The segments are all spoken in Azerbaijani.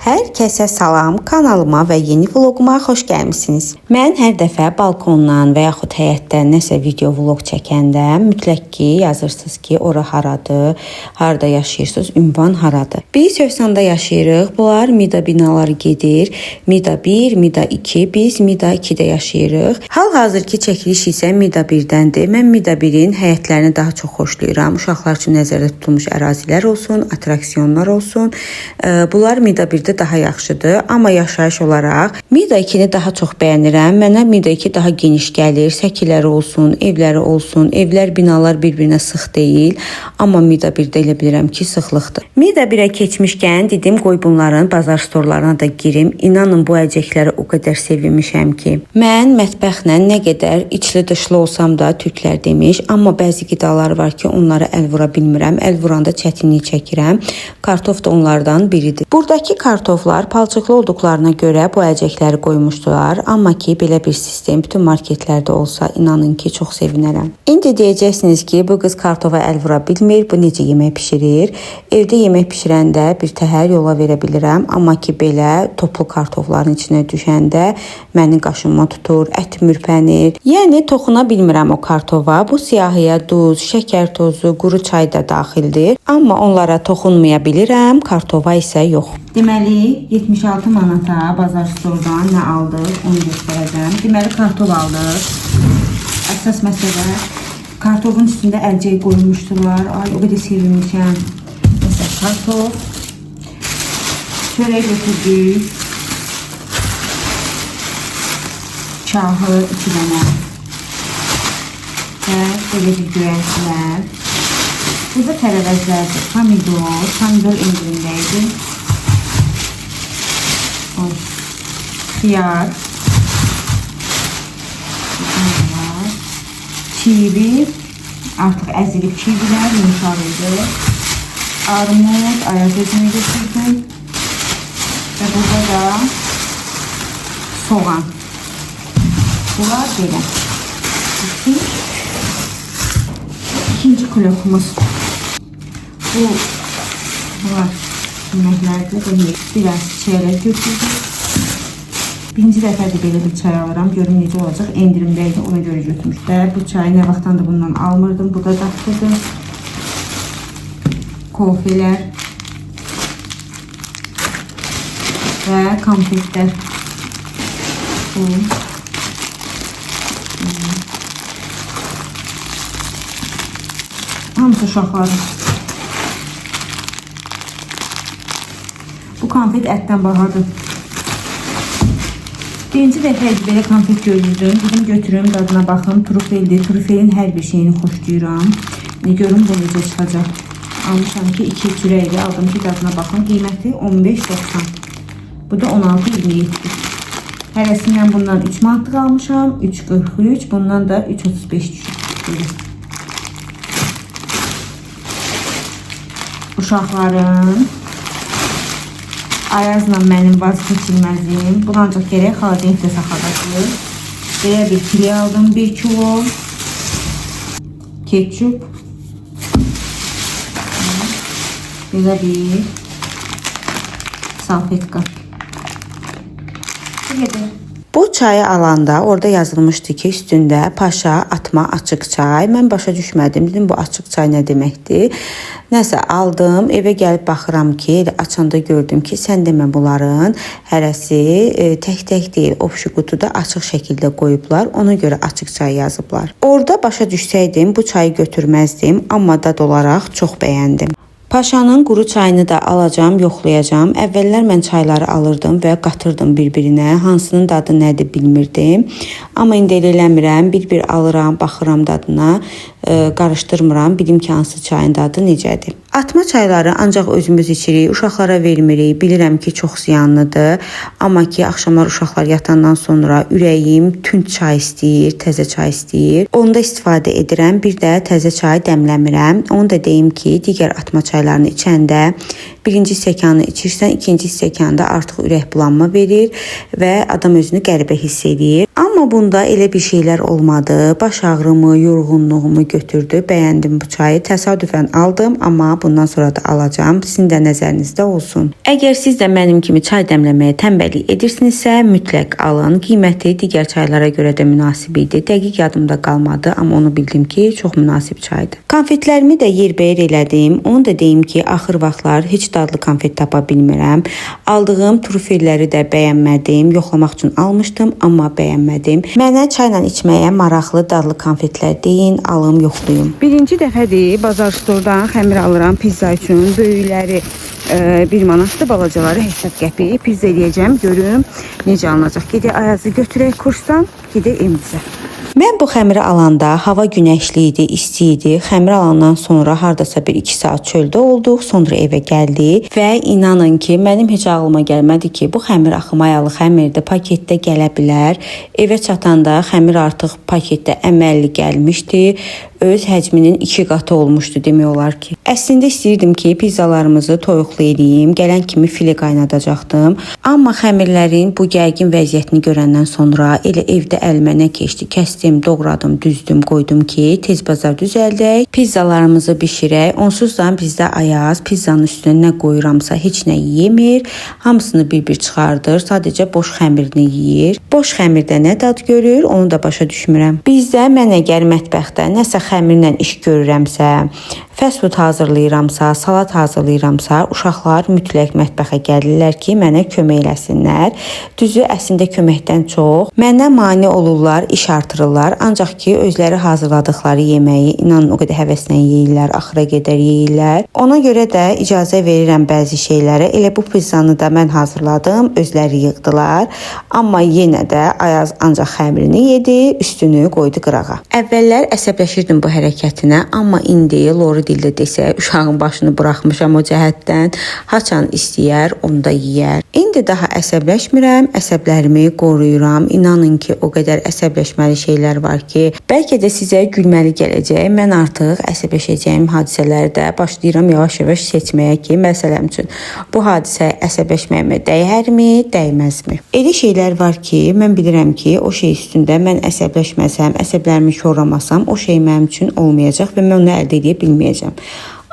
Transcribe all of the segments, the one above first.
Hər kəsə salam, kanalıma və yeni vloquma xoş gəlmisiniz. Mən hər dəfə balkondan və yaxud həyətdən nəsə video vloq çəkəndə mütləq ki yazırsınız ki, ora haradır, harda yaşayırsınız, ünvan haradır. Biz Hövsanda yaşayırıq. Bunlar Mida binaları gedir. Mida 1, Mida 2, biz Mida 2-də yaşayırıq. Hal-hazırki çəkiliş isə Mida 1-dəndir. Mən Mida 1-in həyətlərini daha çox xoşlayıram. Uşaqlar üçün nəzərdə tutulmuş ərazilər olsun, attraksiyonlar olsun. Bunlar Mida 1-də daha yaxşıdır, amma yaşayış olaraq Mida 2-ni daha çox bəyənirəm. Mənə Mida 2 daha geniş gəlir. Səkiləri olsun, evləri olsun. Evlər, binalar bir-birinə sıx deyil, amma Mida 1-də elə bilirəm ki, sıxlıqdır. Mida 1-ə keçmişkən dedim qoy bunların bazar storlarına da girim. İnanın bu əlcəkləri o qədər sevinmişəm ki. Mən mətbəxlə nə qədər içli dışlı olsam da türklər demiş, amma bəzi qidalar var ki, onlara əl vura bilmirəm. Əl vuranda çətinlik çəkirəm. Kartof da onlardan biridir. Buradakı kartoflar palçıqlı olduqlarına görə bu əlcəkləri qoymuşdular. Amma ki, belə bir sistem bütün marketlərdə olsa, inanın ki, çox sevinərəm. İndi deyəcəksiniz ki, bu qız kartofa əl vura bilmir, bu necə yemək pişirir? Evdə yemək pişirəndə bir təhər yola verə bilirəm. Amma ki, belə toplu kartofların içinə düşəndə məni qaşınma tutur, ət mürpənir. Yəni, toxuna bilmirəm o kartofa. Bu siyahıya duz, şəkər tozu, quru çay da daxildir. Amma onlara toxunmaya bilirəm, kartofa isə yox. Deməli, 76 manata bazar stordan nə aldıq, onu göstərəcəm. Deməli, kartof aldıq. Əsas məsələ, kartofun üstündə əlcək qoymuşdular. Ay, o qədər sevinmişəm. Məsələ, kartof. Çörək götürdük. Çahı 2 dənə. Və belə bir göyəntilər. Burada tərəvəzlərdir. Pomidor indirimdəydi. Xiyar. Kivi. Artıq əzilib kivilər, yumuşaq idi. Armud, ayaz özünü götürdüm. Və burada da soğan. Bunlar belə. İkinci klokumuz. Bunlar yeməklərdir. Biraz çeyrək götürdüm. Birinci dəfədir belə bir çay alıram. Görün necə olacaq. Endirimdəydi, ona görə götürmüş. Və bu çayı nə vaxtdan da bundan almırdım. Bu da daxtıdır. Kofelər. Və konfetlər. Hamısı uşaqların. Bu konfet ətdən bahadır. Birinci dəfə belə konfet görürdüm. Dedim götürüm, dadına baxım. Trufeldir. Trufelin hər bir şeyini xoşlayıram. Görün bu necə çıxacaq. Almışam ki 2 çürəkli aldım ki dadına baxım. Qiyməti 15.90. Bu da 16.27. Hərəsindən bundan 3 manatlıq almışam. 3.43. Bundan da 3.35 düşür. Uşaqların ayazla mənim vazgeçilməzim. Bunu ancaq gərək xaladenikdə saxladasınız. Belə bir pire aldım. 1 kilo. Ketçup. Belə bir salfetka. Bu qədər. Bu çayı alanda orada yazılmışdı ki, üstündə paşa, atma, açıq çay. Mən başa düşmədim. Dedim, bu açıq çay nə deməkdir? Nəsə aldım, evə gəlib baxıram ki, elə açanda gördüm ki, sən demə bunların hərəsi tək-tək deyil, opşu qutuda açıq şəkildə qoyublar. Ona görə açıq çay yazıblar. Orada başa düşsəydim, bu çayı götürməzdim, amma dad olaraq çox bəyəndim. Paşanın quru çayını da alacağım, yoxlayacağım. Əvvəllər mən çayları alırdım və qatırdım bir-birinə. Hansının dadı nədir bilmirdim. Amma indi elə eləmirəm. Bir-bir alıram, baxıram dadına, qarışdırmıram. Bilim ki, hansı çayın dadı necədir. Atma çayları ancaq özümüz içirik, uşaqlara vermirik. Bilirəm ki, çox ziyanlıdır. Amma ki, axşamlar uşaqlar yatandan sonra ürəyim tünd çay istəyir, təzə çay istəyir. Onda istifadə edirəm. Bir də təzə çay dəmləmirəm. Onu da deyim ki, digər atma çaylarını içəndə birinci stəkanı içirsən, ikinci stəkanda artıq ürək bulanma verir və adam özünü qəribə hiss edir. Amma Amma bunda elə bir şeylər olmadı. Baş ağrımı, yorğunluğumu götürdü. Bəyəndim bu çayı. Təsadüfən aldım, amma bundan sonra da alacağım. Sizin də nəzərinizdə olsun. Əgər siz də mənim kimi çay dəmləməyə tənbəllik edirsinizsə, mütləq alın. Qiyməti digər çaylara görə də münasib idi. Dəqiq yadımda qalmadı, amma onu bildim ki, çox münasib çaydır. Konfetlərimi də yerbəyer elədim. Onu da deyim ki, axır vaxtlar heç dadlı konfet tapa bilmirəm. Aldığım trufelləri də bəyənmədim. Yoxlamaq üçün almışdım, amma bəyənmədim. Mənə çayla içməyə maraqlı dadlı konfetlər deyin, alım, yoxlayım. Birinci dəfədir Bazar Store'dan xəmir alıram pizza üçün. Böyükləri 1 manatdır, balacaları 80 qəpik. Pizza eləyəcəm, görüm necə alınacaq. Gedək Ayazı götürək kursdan, gedək evimizə. Mən bu xəmiri alanda hava günəşli idi, isti idi. Xəmir alandan sonra hardasa 1-2 saat çöldə olduq. Sonra evə gəldik və inanın ki, mənim heç ağlıma gəlmədi ki, bu xəmir axı mayalı xəmirdə paketdə gələ bilər. Evə çatanda xəmir artıq paketdə əməlli gəlmişdi. Öz həcminin 2 qatı olmuşdu demək olar ki. Əslində istəyirdim ki, pizzalarımızı toyuqlu eləyim, gələn kimi file qaynadacaqdım. Amma xəmirlərin bu gərgin vəziyyətini görəndən sonra elə evdə əlimə nə keçdi, kəsdim, doğradım, düzdüm, qoydum ki, tez bazar düzəldək, pizzalarımızı bişirək. Onsuz da bizdə Ayaz pizzanın üstünə nə qoyuramsa heç nə yemir, hamısını bir-bir çıxardır, sadəcə boş xəmirini yeyir. Boş xəmirdə nə dad görür, onu da başa düşmürəm. Bizdə mən əgər mətbəxdə nəsə xəmirlə iş görürəmsə, fast food hazırlayıramsa, salat hazırlayıramsa, uşaqlar mütləq mətbəxə gəlirlər ki, mənə kömək eləsinlər. Düzü əslində köməkdən çox mənə mane olurlar, iş artırırlar. Ancaq ki, özləri hazırladıkları yeməyi inanın o qədər həvəslə yeyirlər, axıra qədər yeyirlər. Ona görə də icazə verirəm bəzi şeylərə. Elə bu pizzanı da mən hazırladım, özləri yığdılar. Amma yenə də Ayaz ancaq xəmirini yedi, üstünü qoydu qırağa. Əvvəllər əsəbləşirdim bu hərəkətinə, amma indi Lori dildə desə, uşağın başını buraxmışam o cəhətdən. Haçan istəyər, onu da yeyər. İndi daha əsəbləşmirəm, əsəblərimi qoruyuram. İnanın ki, o qədər əsəbləşməli şeylər var ki, bəlkə də sizə gülməli gələcək. Mən artıq əsəbləşəcəyim hadisələrdə başlayıram yavaş-yavaş seçməyə ki, məsələn üçün bu hadisə əsəbləşməyimə dəyərmi, dəyməzmi? Elə şeylər var ki, mən bilirəm ki, o şey üstündə mən əsəbləşməsəm, əsəblərimi korlamasam, o şey mənim üçün olmayacaq və mən onu əldə edə bilməyəcəm.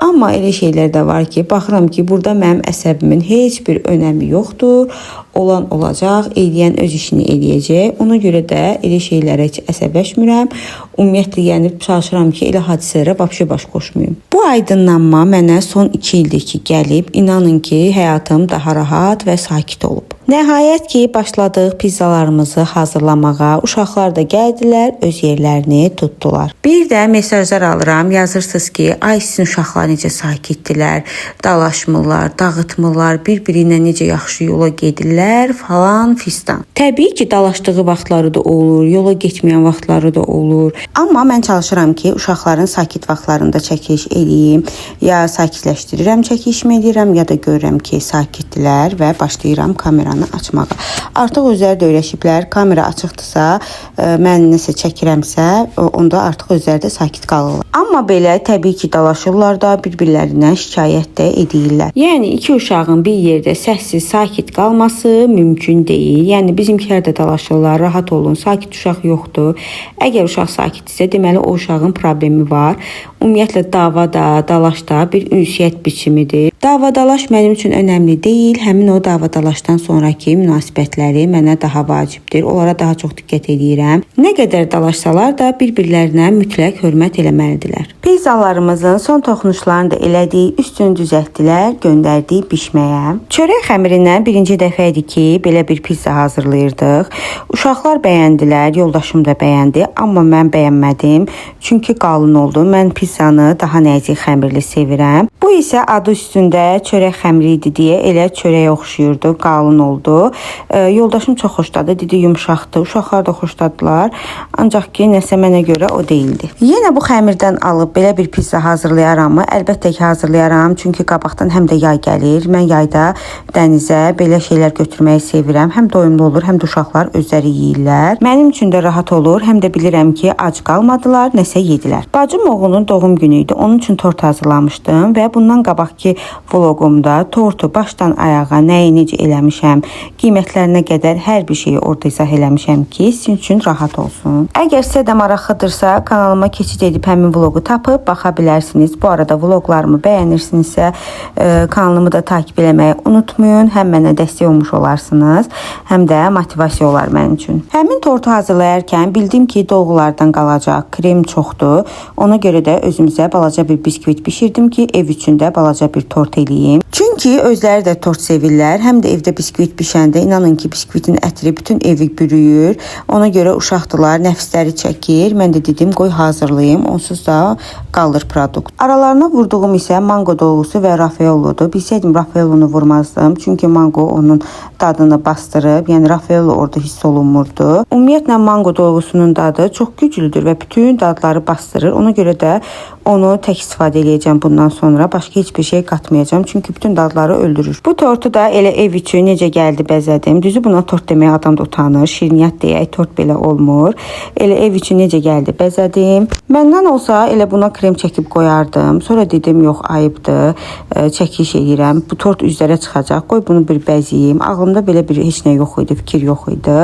Amma elə şeylər də var ki, baxıram ki, burada mənim əsəbimin heç bir önəmi yoxdur. Olan olacaq, eləyən öz işini eləyəcək. Ona görə də elə şeylərə heç əsəbləşmirəm. Ümumiyyətlə, yəni çalışıram ki, elə hadisələrə vəbşə baş qoşmayım. Bu aydınlanma mənə son 2 ildir ki, gəlib. İnanın ki, həyatım daha rahat və sakit olub. Nəhayət ki, başladıq pizzalarımızı hazırlamağa. Uşaqlar da gəldilər, öz yerlərini tutdular. Bir də mesajlar alıram. Yazırsınız ki, ay sizin uşaqlar necə sakitdilər, dalaşmırlar, dağıtmırlar, bir-biri ilə necə yaxşı yola gedirlər falan fistan. Təbii ki, dalaşdığı vaxtları da olur, yola getməyən vaxtları da olur. Amma mən çalışıram ki, uşaqların sakit vaxtlarında çəkiliş eləyim. Ya sakitləşdirirəm, çəkilişimi eləyirəm, ya da görürəm ki, sakitdilər və başlayıram kameranı açmağa. Artıq özləri də öyrəşiblər. Kamera açıqdırsa, mən nəsə çəkirəmsə, onda artıq özləri də sakit qalırlar. Amma belə təbii ki, dalaşırlar da, bir-birlərindən şikayət də edirlər. Yəni 2 uşağın bir yerdə səssiz, sakit qalması mümkün deyil. Yəni bizimkilər də dalaşırlar, rahat olun, sakit uşaq yoxdur. Əgər uşaq sakitdirsə, deməli o uşağın problemi var. Ümumiyyətlə dava da, dalaş da bir ünsiyyət biçimidir. Dava-dalaş mənim üçün önəmli deyil. Həmin o dava-dalaşdan sonraki münasibətləri mənə daha vacibdir. Onlara daha çox diqqət edirəm. Nə qədər dalaşsalar da bir-birlərinə mütləq hörmət eləməlidirlər. Pizzalarımızın son toxunuşlarını da elədik, üstünü düzəltdilər, göndərdik bişməyə. Çörək xəmirindən birinci dəfə idi ki, belə bir pizza hazırlayırdıq. Uşaqlar bəyəndilər, yoldaşım da bəyəndi, amma mən bəyənmədim. Çünki qalın oldu. Mən pizzanı daha nəzik xəmirli sevirəm. Bu isə adı üstündə çörək xəmiri idi deyə elə çörəyə oxşuyurdu, qalın oldu. Yoldaşım çox xoşladı, dedi yumşaqdı. Uşaqlar da xoşladılar. Ancaq ki, nəsə mənə görə o deyildi. Yenə bu xəmirdən alıb belə bir pizza hazırlayaramı? Əlbəttə ki, hazırlayaram. Çünki qabaqdan həm də yay gəlir. Mən yayda dənizə belə şeylər götürməyi sevirəm. Həm doyumlu olur, həm də uşaqlar özləri yeyirlər. Mənim üçün də rahat olur. Həm də bilirəm ki, ac qalmadılar, nəsə yedilər. Bacım oğlunun doğum günü idi. Onun üçün tort hazırlamışdım və bundan qabaqki vloqumda tortu başdan ayağa nəyi necə eləmişəm, Qiymətlərinə qədər hər bir şeyi orada izah eləmişəm ki, sizin üçün rahat olsun. Əgər sizə də maraqlıdırsa, kanalıma keçid edib həmin vloqu tapıb baxa bilərsiniz. Bu arada vloqlarımı bəyənirsinizsə, kanalımı da takip eləməyi unutmayın. Həm mənə dəstək olmuş olarsınız, həm də motivasiya olar mənim üçün. Həmin tortu hazırlayarkən bildim ki, dolğulardan qalacaq, krem çoxdur. Ona görə də özümüzə balaca bir biskvit bişirdim ki, ev içində balaca bir tort eləyim. Çünki özləri də tort sevirlər. Həm də evdə biskvit bişəndə inanın ki, biskvitin ətri bütün evi bürüyür. Ona görə uşaqdılar, nəfsləri çəkir. Mən də dedim, qoy hazırlayım. Onsuz da qalır produkt. Aralarına vurduğum isə mango dolgusu və Raffaello'dur. Bilsəydim Raffaellonu vurmazdım. Çünki mango onun dadını bastırıb. Yəni Raffaello orada hiss olunmurdu. Ümumiyyətlə mango dolgusunun dadı çox güclüdür və bütün dadları bastırır. Ona görə də onu tək istifadə edəcəm bundan sonra. Başqa heç bir şey qatmayacağım. Çünki bütün dadları öldürür. Bu tortu da elə ev üçün necə gəldi bəzədim. Düzü buna tort deməyə adam da utanır. Şirniyyat deyək, tort belə olmur. Elə ev üçün necə gəldi bəzədim. Məndən olsa elə buna krem çəkib qoyardım. Sonra dedim, yox, ayıbdır. Çəkiliş edirəm. Bu tort üzlərə çıxacaq. Qoy bunu bir bəziyim. Ağlımda belə bir heç nə yox idi, fikir yox idi.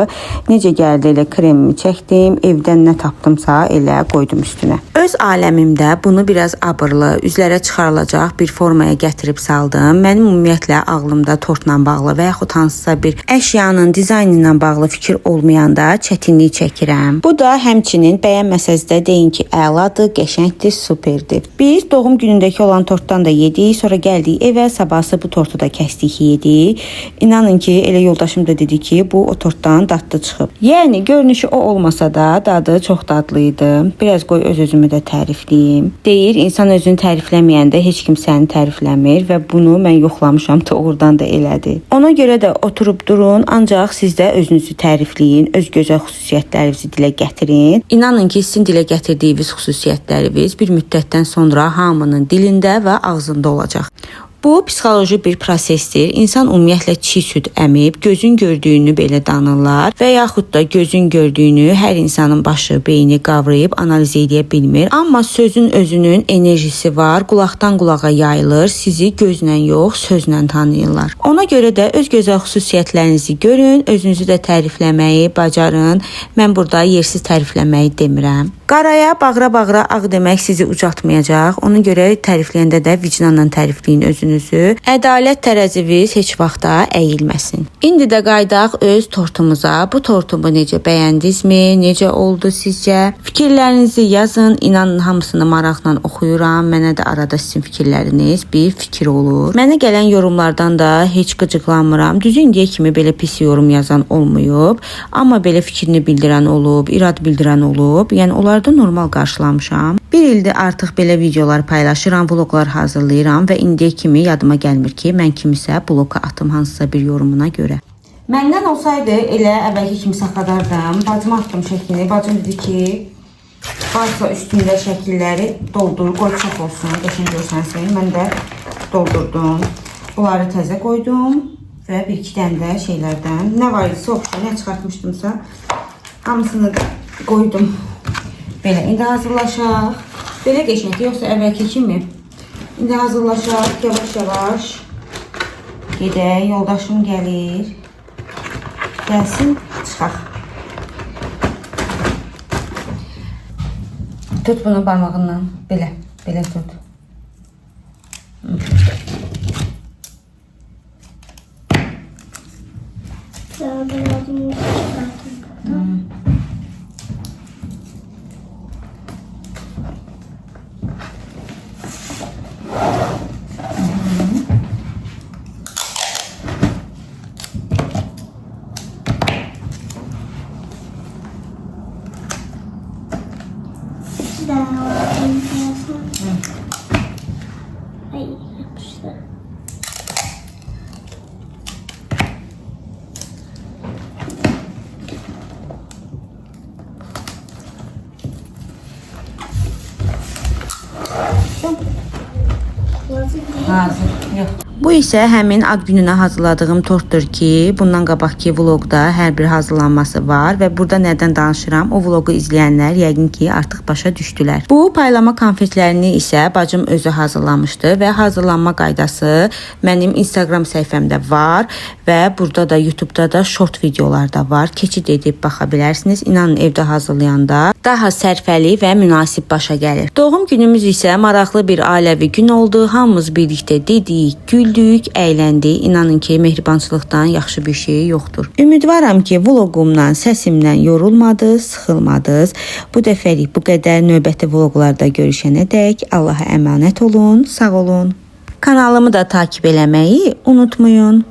Necə gəldi elə kremimi çəkdim. Evdən nə tapdımsa elə qoydum üstünə. Öz aləmimdə bunu biraz abırlı, üzlərə çıxarılacaq bir formaya gətirib saldım. Mənim ümumiyyətlə ağlımda tortla bağlı və yaxud hansısa bir əşyanın dizaynı ilə bağlı fikir olmayanda çətinlik çəkirəm. Bu da həmçinin bəyənməsəz də deyin ki, əladır, qəşəngdir, superdir. Biz doğum günündəki olan tortdan da yedik, sonra gəldik evə, sabahsı bu tortu da kəsdik, yedik. İnanın ki, elə yoldaşım da dedi ki, bu o tortdan dadlı çıxıb. Yəni görünüşü o olmasa da dadı çox dadlıydı. Biraz qoy öz-özümü də tərifləyim. Deyir, insan özünü tərifləməyəndə heç kim səni tərifləmir və bunu mən yoxlamışam, doğrudan da elədi. Ona görə də oturub durun, ancaq siz də özünüzü tərifləyin, öz gözəl xüsusiyyətlərinizi dilə gətirin. İnanın ki, sizin dilə gətirdiyiniz xüsusiyyətləriniz bir müddətdən sonra hamının dilində və ağzında olacaq. Bu psixoloji bir prosesdir. İnsan ümumiyyətlə çiğ süd əmib, gözün gördüyünü belə danırlar və yaxud da gözün gördüyünü hər insanın başı, beyni qavrayıb analiz edə bilmir. Amma sözün özünün enerjisi var, qulaqdan qulağa yayılır, sizi gözlə yox, sözlə tanıyırlar. Ona görə də öz gözəl xüsusiyyətlərinizi görün, özünüzü də tərifləməyi bacarın. Mən burada yersiz tərifləməyi demirəm. Qaraya, bağıra-bağıra ağ demək sizi ucatmayacaq. Ona görə tərifləyəndə də vicdanla tərifləyin özünüzü. Ədalət tərəziniz heç vaxta əyilməsin. İndi də qaydaq öz tortumuza. Bu tortumu necə bəyəndinizmi? Necə oldu sizcə? Fikirlərinizi yazın. İnanın hamısını maraqla oxuyuram. Mənə də arada sizin fikirləriniz bir fikir olur. Mənə gələn yorumlardan da heç qıcıqlanmıram. Düzü indiyə kimi belə pis yorum yazan olmayıb. Amma belə fikrini bildirən olub, irad bildirən olub. Yəni onlar da normal qarşılamışam. Bir ildir artıq belə videolar paylaşıram, vloqlar hazırlayıram və indiyə kimi yadıma gəlmir ki, mən kimisə bloka atım hansısa bir yorumuna görə. Məndən olsaydı elə əvvəlki kimi saxladardım. Bacıma atdım şəklini. Bacım dedi ki, varsa üstündə şəkilləri doldur, qoy çox olsun, qəşəng görsənsin. Mən də doldurdum. Bunları təzə qoydum və bir-iki dənə də şeylərdən nə var idisə, nə çıxartmışdımsa hamısını qoydum. Belə, indi hazırlaşaq. Belə qəşəngdir, yoxsa əvvəlki kimi. İndi hazırlaşaq, yavaş-yavaş gedək. Yoldaşım gəlir. Gəlsin, çıxaq. Tut bunu barmağından. Belə, belə tut. Ay, yapıştı. Hazır. Yox. Bu Bu isə həmin ad gününə hazırladığım tortdur ki, bundan qabaqki vloqda hər bir hazırlanması var və burada nədən danışıram, o vloqu izləyənlər yəqin ki, artıq başa düşdülər. Bu paylama konfetlərini isə bacım özü hazırlamışdı və hazırlanma qaydası mənim Instagram səhifəmdə var və burada da YouTube'da da short videolar da var. Keçid edib baxa bilərsiniz. İnanın evdə hazırlayanda daha sərfəli və münasib başa gəlir. Doğum günümüz isə maraqlı bir ailəvi gün oldu. Hamımız birlikdə dedik, güldük, əyləndik. İnanın ki, mehribançılıqdan yaxşı bir şey yoxdur. Ümidvaram ki, vloqumdan, səsimdən yorulmadınız, sıxılmadınız. Bu dəfəlik bu qədər. Növbəti vloqlarda görüşənədək Allaha əmanət olun, sağ olun. Kanalımı da takip eləməyi unutmayın.